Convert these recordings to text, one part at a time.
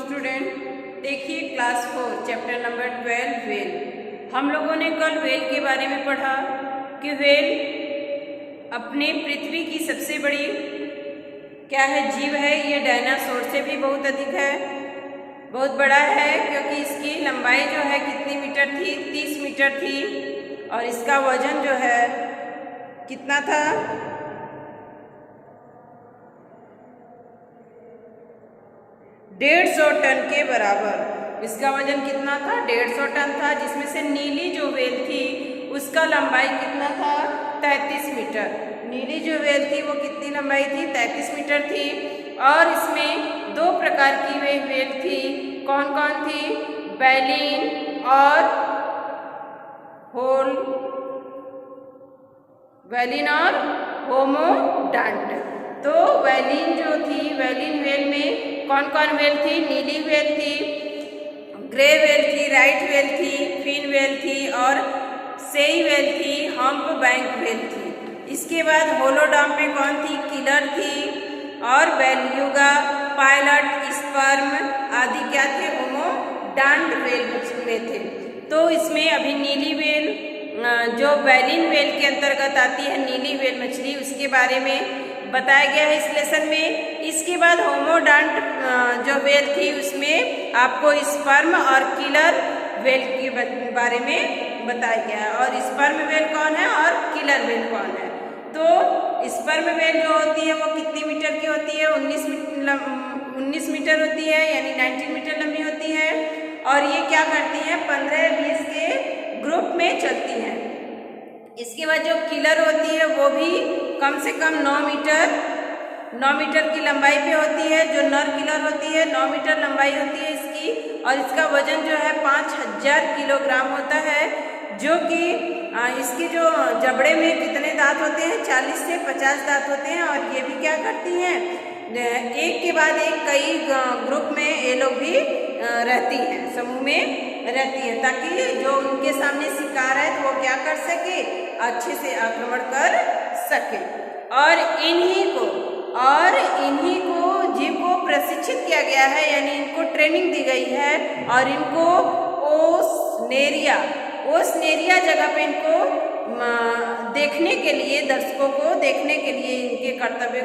Student, देखिए class 4 chapter number 12 well. हम लोगों ने कल वेल के बारे में पढ़ा कि वेल अपने पृथ्वी की सबसे बड़ी क्या है, जीव है। ये डायनासोर से भी बहुत अधिक है, बहुत बड़ा है, क्योंकि इसकी लंबाई जो है कितनी मीटर थी, 30 मीटर थी, और इसका वजन जो है कितना था, 150 टन के बराबर। इसका वजन कितना था, 150 टन था, जिसमें से नीली जो वेल थी उसका लंबाई कितना था, 33 मीटर। नीली जो वेल थी वो कितनी लंबाई थी, 33 मीटर थी। और इसमें दो प्रकार की वेल थी, कौन कौन थी, बैलीन और होमोडांट। तो वैलीन जो थी, वैलीन वेल में कौन कौन वेल थी, नीली वेल थी, ग्रे वेल थी, राइट वेल थी, फिन वेल थी, और सेई वेल थी, हम्प बैंक वेल थी। इसके बाद होलोडाम में कौन थी, किलर थी, और बेल्यूगा, पायलट, स्पर्म आदि क्या थे, होमोडांट वेल में थे। तो इसमें अभी नीली वेल जो बैलीन वेल के अंतर्गत आती है, नीली वेल मछली, उसके बारे में बताया गया है इस लेसन में। इसके बाद होमोडांट जो वेल थी उसमें आपको स्पर्म और किलर वेल के बारे में बताया गया है। और स्पर्म वेल कौन है और किलर वेल कौन है। तो स्पर्म वेल जो होती है वो कितनी मीटर की होती है, 19 मीटर होती है, यानी 19 मीटर लंबी होती है। और ये क्या करती हैं, 15-20 के ग्रुप में चलती हैं। इसके बाद जो किलर होती है वो भी कम से कम 9 मीटर की लंबाई पे होती है। जो नर किलर होती है 9 मीटर लंबाई होती है इसकी, और इसका वजन जो है 5000 किलोग्राम होता है। जो कि इसके जो जबड़े में कितने दांत होते हैं, 40 से 50 दांत होते हैं। और ये भी क्या करती हैं, एक के बाद एक कई ग्रुप में ये लोग भी रहती हैं, समूह में रहती हैं, ताकि जो उनके सामने शिकार है तो वो क्या कर सके, अच्छे से आक्रमण कर सके। और इन्हीं को जीव को प्रशिक्षित किया गया है, यानी इनको ट्रेनिंग दी गई है। और इनको ओसनेरिया जगह पे इनको देखने के लिए, दर्शकों को देखने के लिए, इनके कर्तव्य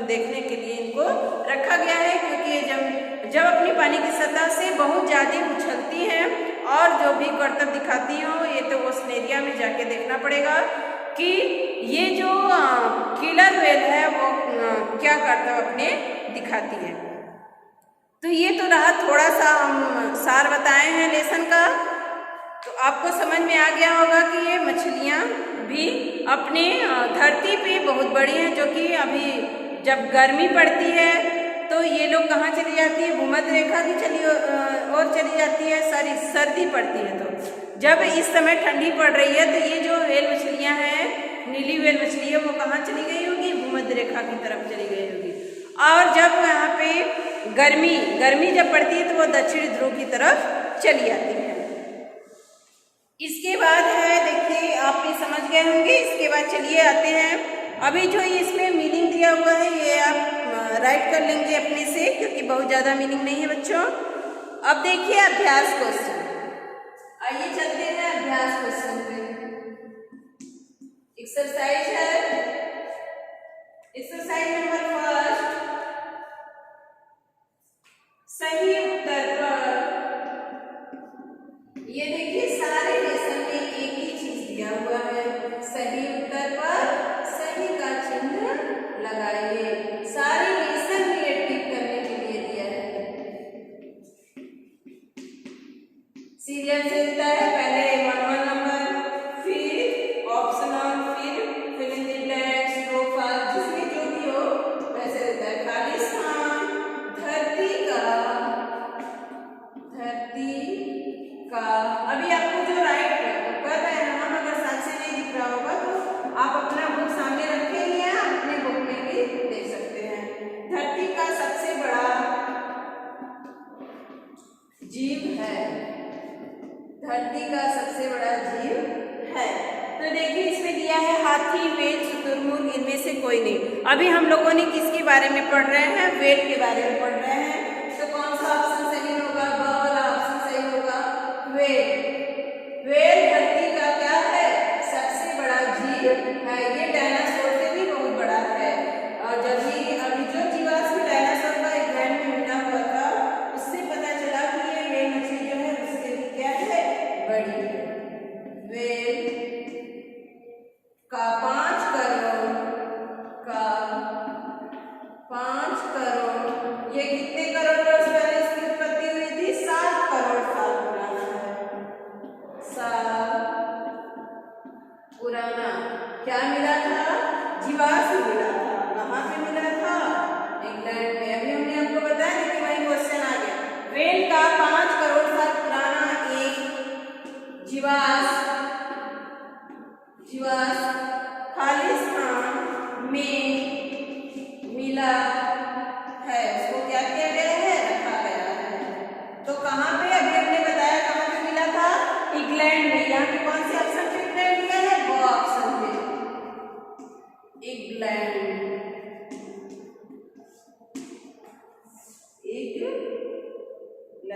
देखने के लिए इनको रखा गया है। क्योंकि ये जब अपनी पानी की सतह से बहुत ज़्यादा उछलती हैं और जो भी कर्तव्य दिखाती हो, ये तो ओसनेरिया में जाके देखना पड़ेगा कि ये जो किलर वेल है वो क्या कर्तव्य अपने दिखाती है। तो ये तो रहा थोड़ा सा हम सार बताए हैं लेसन का। तो आपको समझ में आ गया होगा कि ये मछलियाँ भी अपने धरती पे बहुत बड़ी हैं, जो कि अभी जब गर्मी पड़ती है तो ये लोग कहाँ चली जाती है, भूमध्य रेखा की चली जाती है। सर्दी पड़ती है, तो जब इस समय ठंडी पड़ रही है तो ये जो वेल मछलियाँ हैं, नीली वेल मछली है, वो कहाँ चली गई होगी, भूमध्य रेखा की तरफ चली गई होगी। और जब यहाँ पे गर्मी जब पड़ती है तो वो दक्षिण ध्रुव की तरफ चली जाती है। इसके बाद है, देखिए आप ये समझ गए होंगे। इसके बाद चलिए आते हैं, अभी जो इसमें मीनिंग दिया हुआ है ये आप राइट कर लेंगे अपने से, क्योंकि बहुत ज़्यादा मीनिंग नहीं है बच्चों। अब देखिए अभ्यास क्वेश्चन, आइए चलते हैं अभ्यास क्वेश्चन पे। एक्सरसाइज है, एक्सरसाइज नंबर 1, सही उत्तर पर। ये देखिए सारे लेसन में एक ही चीज दिया हुआ है, सही उत्तर पर सही का चिन्ह लगाइए। सारे लेसन में ये टिक करने के लिए दिया है। सीरियल से देता है, पहले 1 नंबर, फिर ऑप्शनल, फिर fill in the blanks, true false, जिसमें जो भी हो वैसे देता है। खाली स्थान, धरती का। अभी आपको जो राइट कर रहे हैं हम, अगर साथ से नहीं दिख रहा होगा तो आप अपना बुक सामने रखेंगे, आप अपने बुक में भी देख सकते हैं। धरती का सबसे बड़ा जीव है, धरती का सबसे बड़ा जीव है। तो देखिए इसमें दिया है हाथी, वेल, शुतुरमुर्ग, इनमें से कोई नहीं। अभी हम लोगों ने किसके बारे में पढ़ रहे हैं, वेल के बारे में पढ़ रहे हैं। तो कौन सा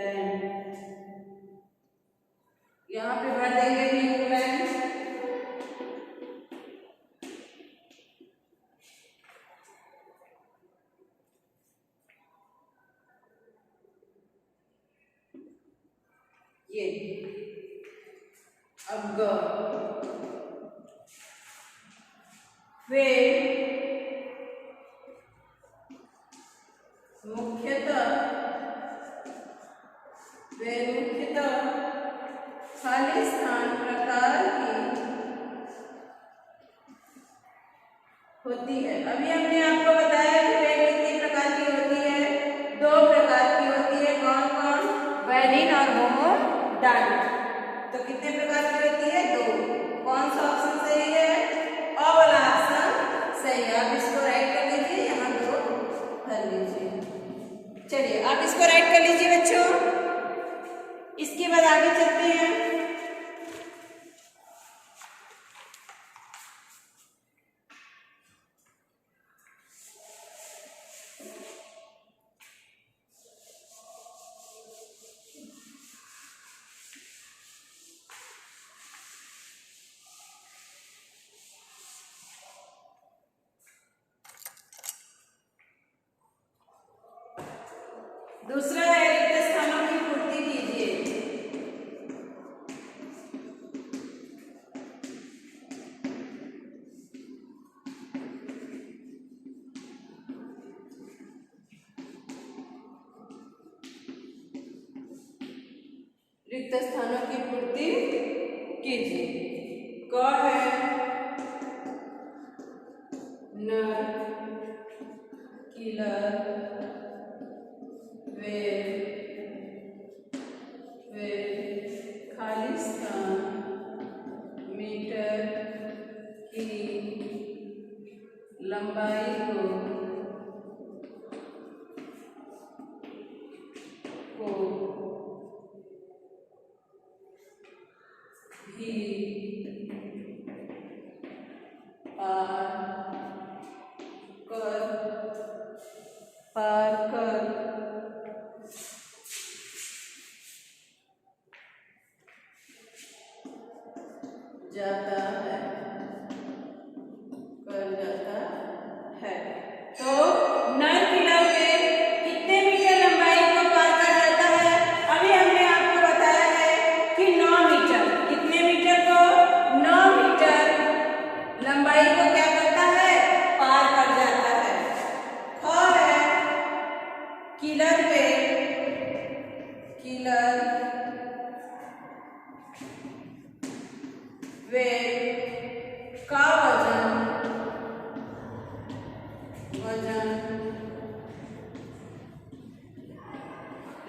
10। यहाँ पे भर देंगे न्यू लाइन। ये अब वे मुख्यतः खालिस्तान प्रकार की होती है। अभी हमने आपको बताया कि वे कितनी प्रकार की होती है, 2 प्रकार की होती है। कौन कौन? वैलिन और होमोडाइट। तो कितने प्रकार की होती है? 2। कौन सा ऑप्शन सही है? अ वाला ऑप्शन सही है। आप इसको राइट कर लीजिए, यहाँ 2 भर लीजिए। चलिए आप इसको राइट कर लीजिए बच्चों। इसके बाद आगे चलते हैं। दूसरा है रिक्त स्थानों की पूर्ति कीजिए। रिक्त स्थानों की पूर्ति कीजिए। क है नर किलर वे खालिस्तान मीटर की लंबाई को भी पार कर जाता है। तो नर किलर में कितने मीटर लंबाई को पार कर जाता है? अभी हमने आपको बताया है कि 9 मीटर। कितने मीटर को? 9 मीटर लंबाई को क्या करता है? पार कर जाता है। और है किलर वे का वजन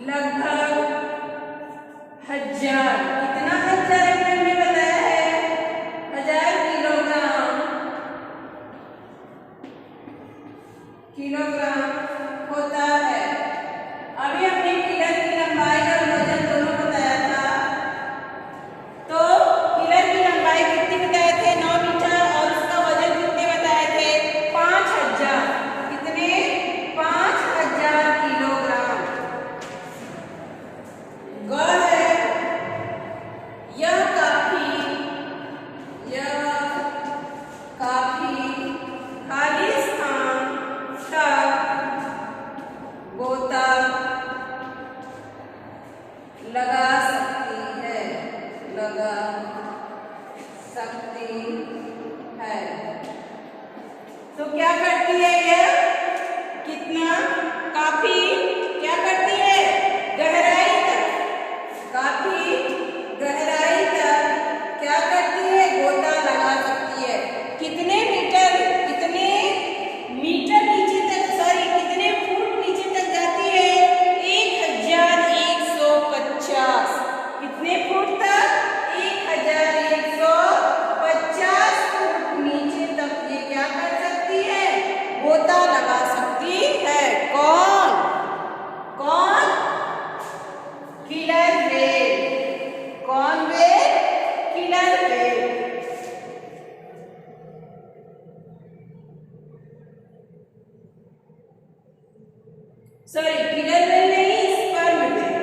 लगभग 1000। कितना 1000 हमने बताया है? 1000 किलोग्राम होता है। अभी हमने किलर की लंबाई और वजन दोनों बताया था। तो किलर की लंबाई कितनी बताए थे? 9 मीटर। और उसका वजन कितने बताए थे? 5000। कितने? 5000 किलोग्राम। ग है यह काफी खालिस्तान तक गोता लगा सकती है। तो क्या करती है यह? कितना? काफी क्या करती है? गहराई तक। काफी गहराई तक क्या करती है? गोता लगा सकती है। कितने मीटर? कितने मीटर नीचे तक, सॉरी कितने फुट नीचे तक जाती है? 1150। कितने फुट तक? 1150 फुट नीचे तक ये क्या कर सकती है? गोता लगा सकती है। कौन? Killer whale. कौन whale? Killer whale. Sorry killer whale नहीं, स्पर्म वेल।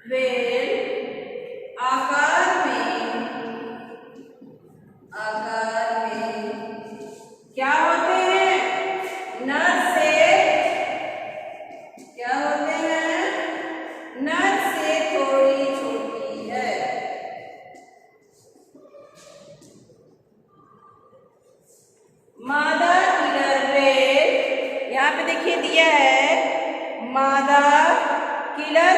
वेल आकार में क्या होते हैं? नर से क्या होते हैं? नर से थोड़ी छोटी है। मादा किलर वेल, यहाँ पे देखिए दिया है मादा किलर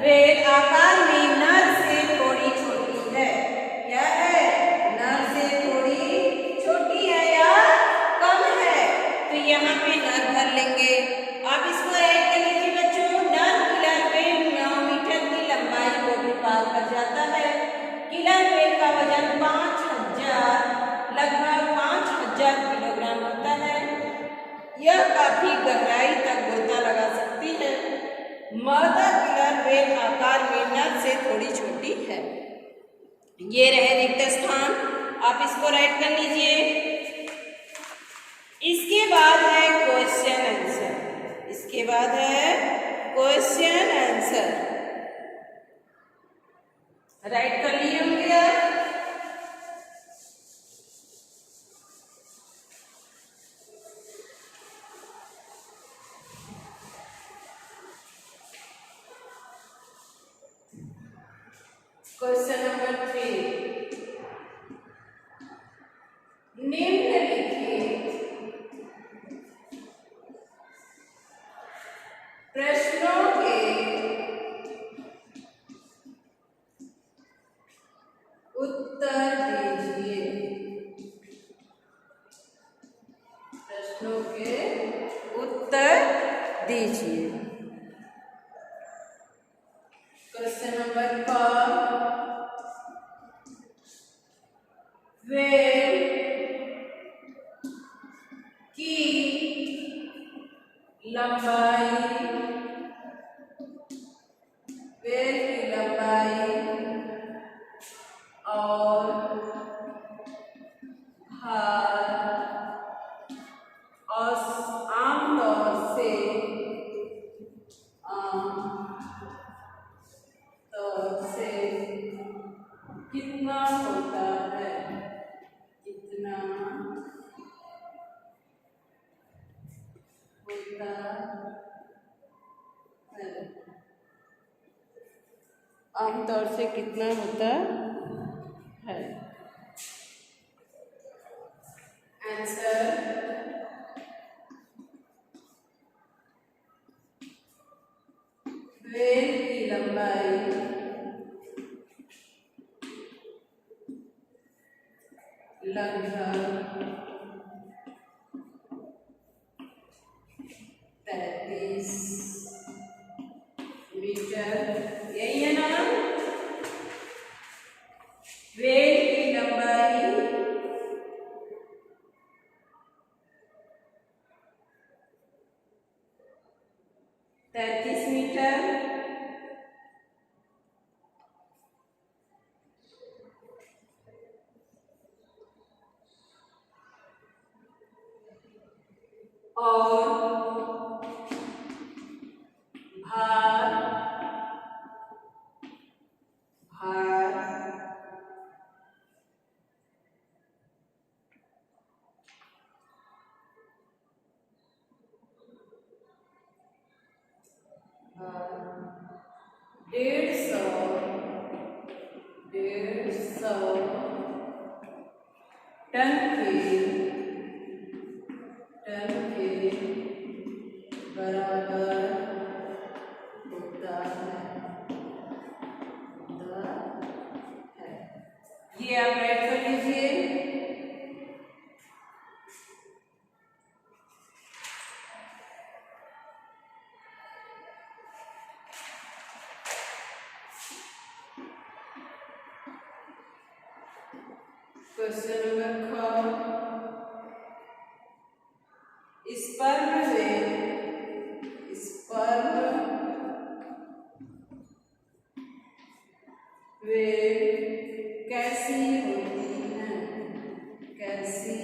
वेल आकार में नर से थोड़ी छोटी है। क्या है? नर से थोड़ी छोटी है या कम है, तो यहाँ पे नर भर लेंगे। आप इसको ऐड कर लीजिए बच्चों। नर किलर वेल 9 मीटर की लंबाई को भी पार कर जाता है। किलर वेल का वजन लगभग 5000 किलोग्राम होता है। यह काफी गहराई तक गोता लगा सकती है। मादा किलर वेल आकार में नर से थोड़ी छोटी है। ये रहे रिक्त स्थान, आप इसको राइट कर लीजिए। इसके बाद है क्वेश्चन आंसर। इसके बाद है क्वेश्चन आंसर, राइट कर लिए होंगे आप। क्वेश्चन नंबर 3, निम्नलिखित प्रश्नों के उत्तर दीजिए। प्रश्नों के उत्तर दीजिए। क्वेश्चन नंबर 4, वेल की लंबाई और भार आमतौर से कितना होता है? कितना होता है? आमतौर से कितना होता है? आंसर, वेल की लंबाई लगभग 33 मीटर। यही है ना? वेल की लंबाई 33 मीटर और भार डेढ़ सौ टन के बराबर होता है। ये आप ऐड कर लीजिए। क्वेश्चन नंबर 4, स्पर्म वेल कैसी होती है? कैसी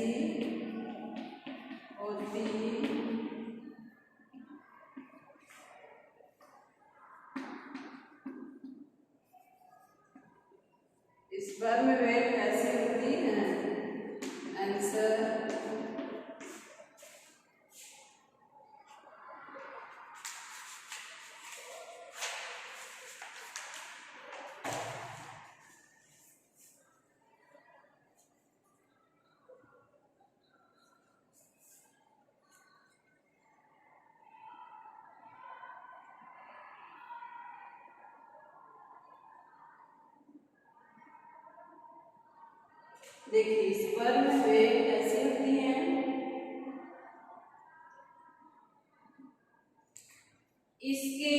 आंसर देखिए स्पर्म वेल कैसी होती हैं। इसके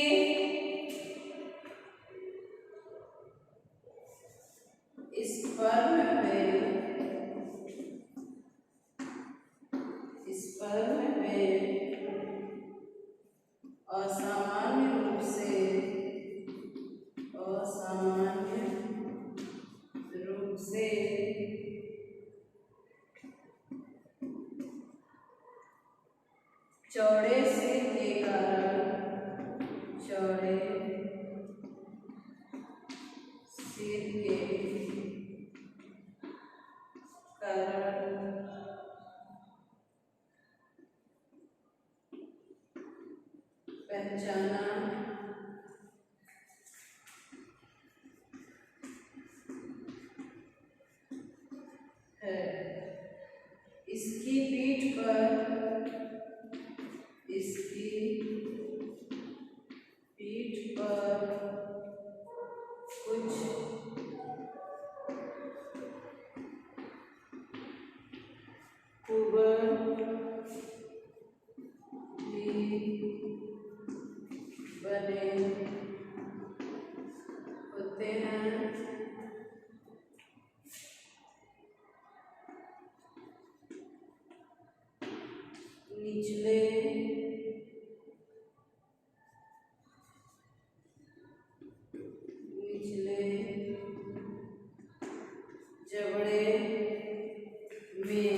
स्पर्म वेल असामान्य रूप से चौड़े सिर के कारण पहचाना है। इसकी पीठ पर कुछ कुबर भी बने होते हैं। निचले जबड़े में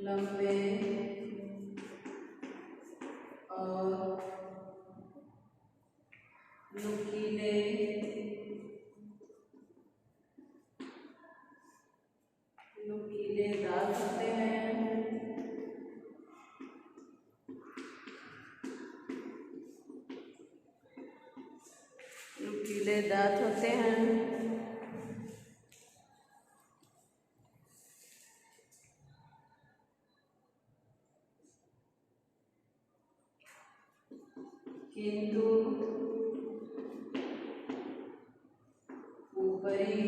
लंबे और नुकीले दांत होते हैं। नुकीले दांत होते हैं। किंतु ऊपरी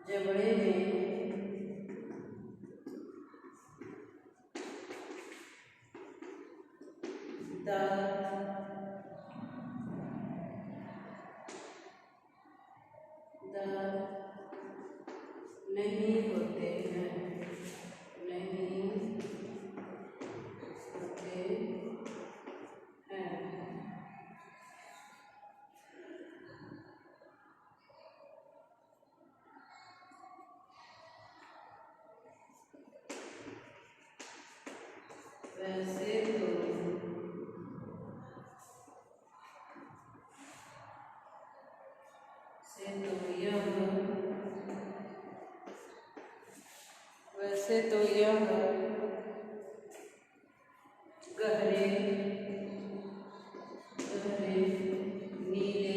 जबड़े में दांत नहीं होते हैं। वैसे तो यह गहरे नीले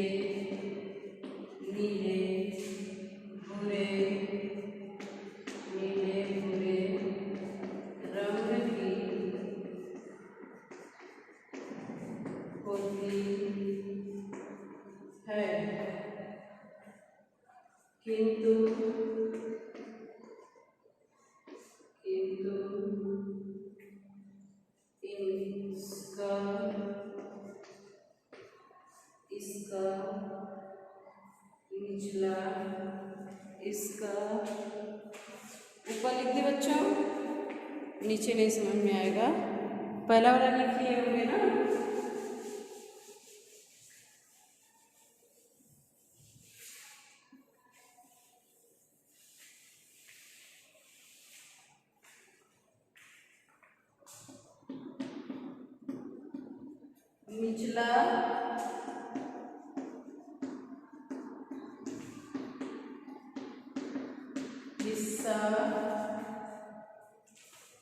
भूरे रंग की होती है। किंतु इसका निचला इसका ऊपर लिख दिए बच्चों, नीचे नहीं समझ में आएगा। पहला वाला लिख लिए होंगे ना। निचला हिस्सा,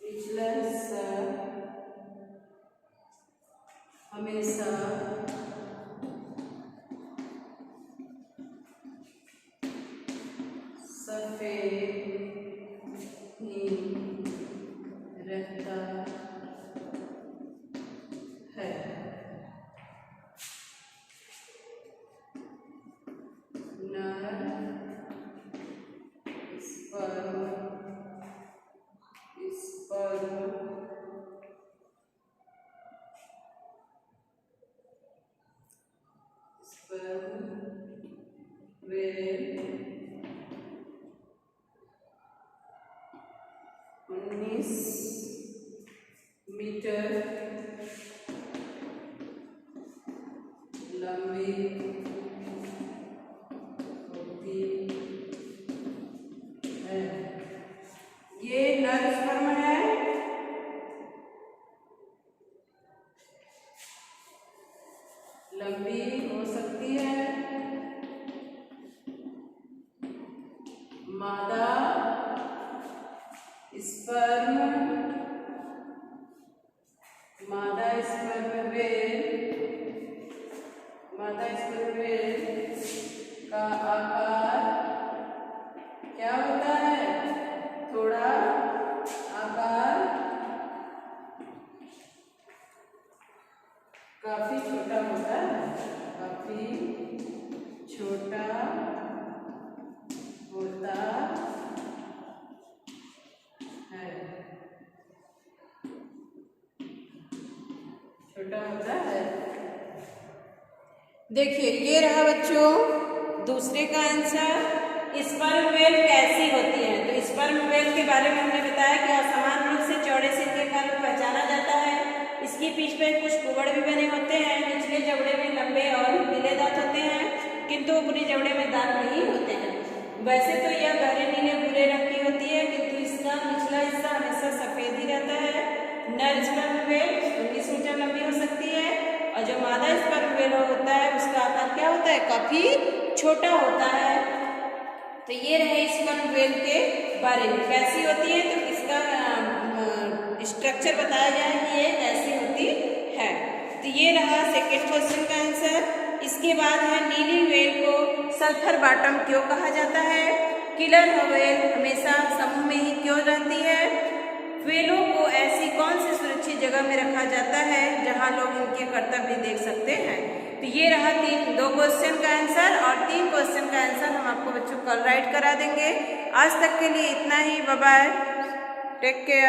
निचला हिस्सा हमेशा सफेद ही रहता है। नर स्पर्म वेल 19 मीटर लंबी होती है। ये नर स्पर्म है। लंबी हो सकती है। मादा स्पर्म वेल का आकार क्या होता है? थोड़ा आकार काफी छोटा होता है। काफी छोटा होता है। छोटा होता है। देखिए ये रहा बच्चों दूसरे का आंसर। स्पर्म वेल कैसी होती है? तो स्पर्म वेल के बारे में हमने बताया कि असमान रूप से चौड़े सिर के कारण पहचाना जाता है। इसकी पीठ पे कुछ कुबड़ भी बने होते हैं। निचले जबड़े में लंबे और नीले दांत होते हैं, किंतु ऊपरी जबड़े में दांत नहीं होते हैं। वैसे तो यह गहरे नीले भूरे रंग की होती है, किंतु इसका निचला हिस्सा हमेशा सफेद ही रहता है। नर स्पर्म वेल 19 मीटर लंबी हो सकती है और जो मादा स्पर्म वेल होता है उसका आकार क्या होता है? काफी छोटा होता है। तो ये रहे स्पर्म वेल के बारे में। कैसी होती है? तो इसका स्ट्रक्चर बताया जाए कि ये कैसी होती है। तो ये रहा सेकेंड क्वेश्चन का आंसर। इसके बाद है नीली वेल को सल्फर बॉटम क्यों कहा जाता है? किलर वेल हमेशा समूह में ही क्यों रहती है? वेलों को ऐसी कौन सी सुरक्षित जगह में रखा जाता है जहां लोग उनके कर्तव्य देख सकते हैं? तो ये रहा 2 क्वेश्चन का आंसर और 3 क्वेश्चन का आंसर हम आपको बच्चों कल राइट करा देंगे। आज तक के लिए इतना ही। Bye bye, take care.